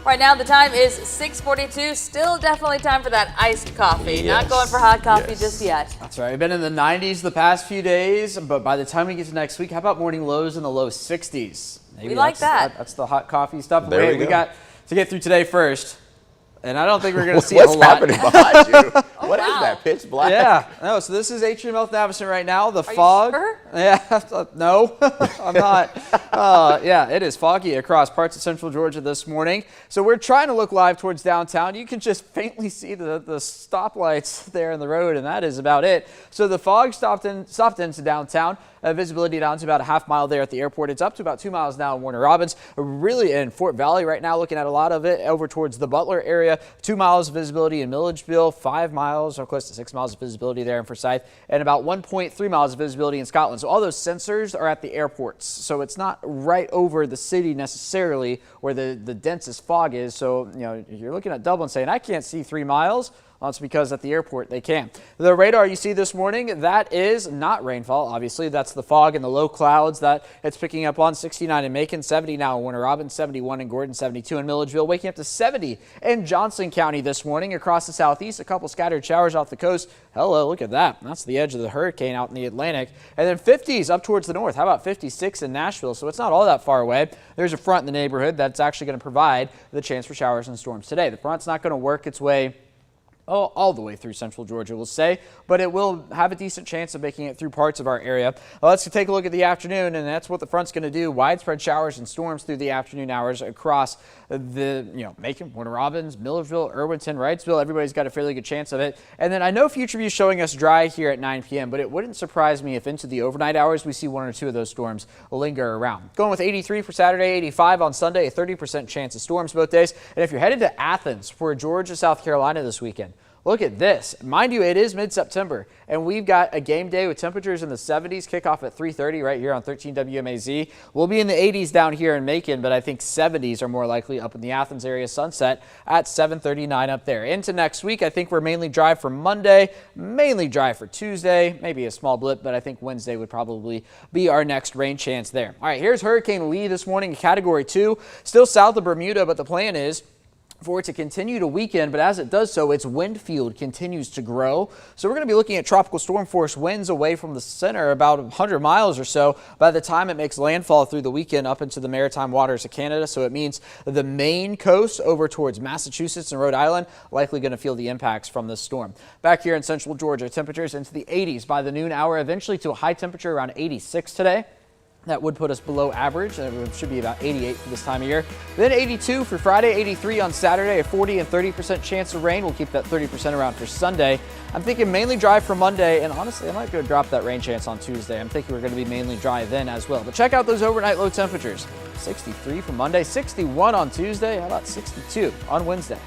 Right now the time is 6:42. Still definitely time for that iced coffee. Yes. Not going for hot coffee just yet. That's right. We've been in the 90s the past few days, but by the time we get to next week, how about morning lows in the low 60s? Maybe We like that. That's the hot coffee stuff. There we we go. got to get through today first, and I don't think we're going to see a What's whole lot. happening behind you? What is wow. that? Pitch black? Yeah, no, so this is Atrium Health Navicent right now. The you fog. sure? Yeah, no, I'm not. Yeah, it is foggy across parts of central Georgia this morning. So we're trying to look live towards downtown. You can just faintly see the stoplights there in the road, and that is about it. So the fog stopped into downtown. Visibility down to about a half mile there at the airport. It's up to about 2 miles now in Warner Robins. Really in Fort Valley right now, looking at a lot of it over towards the Butler area. 2 miles of visibility in Milledgeville, 5 miles or close to 6 miles of visibility there in Forsyth, and about 1.3 miles of visibility in Scotland. So all those sensors are at the airports. So it's not right over the city necessarily where the densest fog is. So, you know, you're looking at Dublin saying, I can't see 3 miles. Well, it's because at the airport they can. The radar you see this morning, that is not rainfall. Obviously, that's the fog and the low clouds that it's picking up on. 69 in Macon, 70 now in Warner Robins, 71 in Gordon, 72 in Milledgeville, waking up to 70 in Johnson County this morning across the southeast. A couple scattered showers off the coast. Hello, look at that. That's the edge of the hurricane out in the Atlantic. And then 50s up towards the north. How about 56 in Nashville? So it's not all that far away. There's a front in the neighborhood that's actually going to provide the chance for showers and storms today. The front's not going to work its way all the way through central Georgia, we'll say, but it will have a decent chance of making it through parts of our area. Let's take a look at the afternoon, and that's what the front's going to do. Widespread showers and storms through the afternoon hours across Macon, Warner Robins, Milledgeville, Irwinton, Wrightsville. Everybody's got a fairly good chance of it. And then I know Future View is showing us dry here at 9 p.m., but it wouldn't surprise me if into the overnight hours we see 1 or 2 of those storms linger around. Going with 83 for Saturday, 85 on Sunday, a 30% chance of storms both days. And if you're headed to Athens for Georgia, South Carolina this weekend, look at this. Mind you, it is mid-September, and we've got a game day with temperatures in the 70s, kickoff at 3:30 right here on 13 WMAZ. We'll be in the 80s down here in Macon, but I think 70s are more likely up in the Athens area. Sunset at 7:39 up there. Into next week, I think we're mainly dry for Monday, mainly dry for Tuesday, maybe a small blip, but I think Wednesday would probably be our next rain chance there. All right, here's Hurricane Lee this morning, Category 2, still south of Bermuda, but the plan is for it to continue to weaken, but as it does so, its wind field continues to grow. So we're going to be looking at tropical storm force winds away from the center about 100 miles or so by the time it makes landfall through the weekend up into the maritime waters of Canada. So it means the Maine coast over towards Massachusetts and Rhode Island likely going to feel the impacts from this storm. Back here in central Georgia, temperatures into the 80s by the noon hour, eventually to a high temperature around 86 today. That would put us below average. It should be about 88 for this time of year. Then 82 for Friday, 83 on Saturday, a 40 and 30% chance of rain. We'll keep that 30% around for Sunday. I'm thinking mainly dry for Monday, and honestly, I might go drop that rain chance on Tuesday. I'm thinking we're going to be mainly dry then as well. But check out those overnight low temperatures. 63 for Monday, 61 on Tuesday. How about 62 on Wednesday?